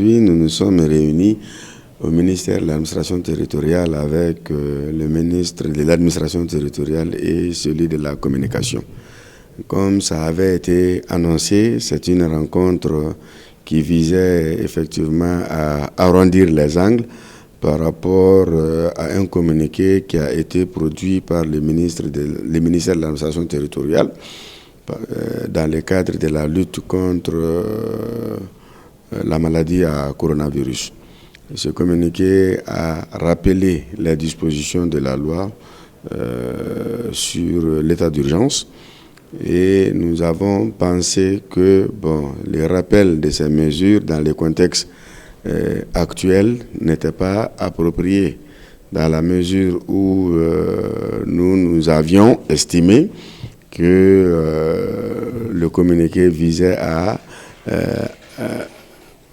Nous nous sommes réunis au ministère de l'administration territoriale avec le ministre de l'administration territoriale et celui de la communication. Comme ça avait été annoncé, c'est une rencontre qui visait effectivement à arrondir les angles par rapport à un communiqué qui a été produit par le ministère de l'administration territoriale dans le cadre de la lutte contre la maladie à coronavirus. Ce communiqué a rappelé les dispositions de la loi sur l'état d'urgence et nous avons pensé que les rappels de ces mesures dans le contexte actuel n'étaient pas appropriés dans la mesure où nous avions estimé que le communiqué visait à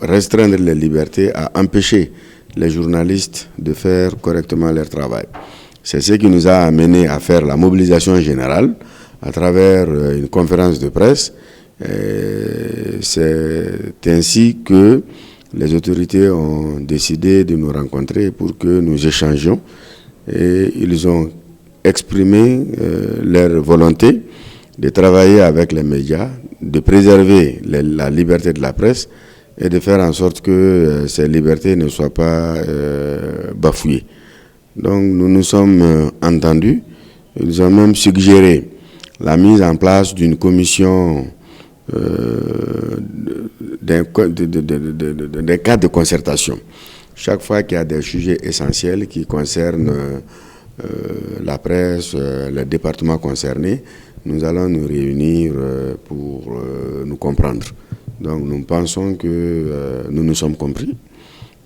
restreindre les libertés, à empêcher les journalistes de faire correctement leur travail. C'est ce qui nous a amené à faire la mobilisation générale à travers une conférence de presse. C'est ainsi que les autorités ont décidé de nous rencontrer pour que nous échangions et ils ont exprimé leur volonté de travailler avec les médias, de préserver la liberté de la presse et de faire en sorte que ces libertés ne soient pas bafouées. Donc nous nous sommes entendus, ils ont même suggéré la mise en place d'une commission d'un cadre de concertation. Chaque fois qu'il y a des sujets essentiels qui concernent la presse, les départements concernés, nous allons nous réunir pour nous comprendre. Donc nous pensons que nous nous sommes compris.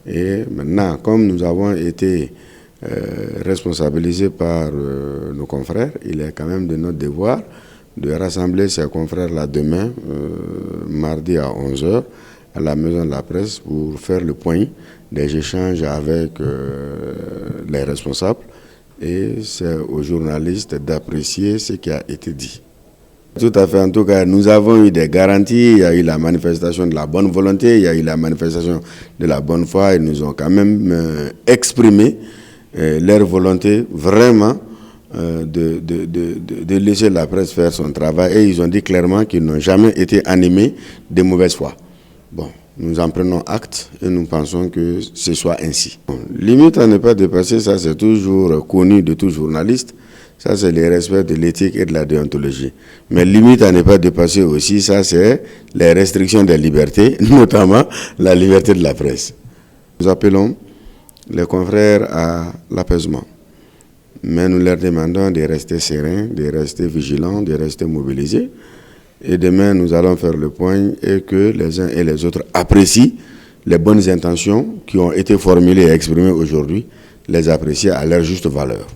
Et maintenant, comme nous avons été responsabilisés par nos confrères, il est quand même de notre devoir de rassembler ces confrères-là demain, mardi à 11h, à la Maison de la Presse pour faire le point des échanges avec les responsables. Et c'est aux journalistes d'apprécier ce qui a été dit. Tout à fait. En tout cas, nous avons eu des garanties. Il y a eu la manifestation de la bonne volonté, il y a eu la manifestation de la bonne foi. Ils nous ont quand même exprimé leur volonté vraiment de laisser la presse faire son travail. Et ils ont dit clairement qu'ils n'ont jamais été animés de mauvaise foi. Bon, nous en prenons acte et nous pensons que ce soit ainsi. Limite à ne pas dépasser, ça c'est toujours connu de tout journaliste. Ça, c'est le respect de l'éthique et de la déontologie. Mais limite à ne pas dépasser aussi, ça, c'est les restrictions des libertés, notamment la liberté de la presse. Nous appelons les confrères à l'apaisement. Mais nous leur demandons de rester sereins, de rester vigilants, de rester mobilisés. Et demain, nous allons faire le point et que les uns et les autres apprécient les bonnes intentions qui ont été formulées et exprimées aujourd'hui, les apprécier à leur juste valeur.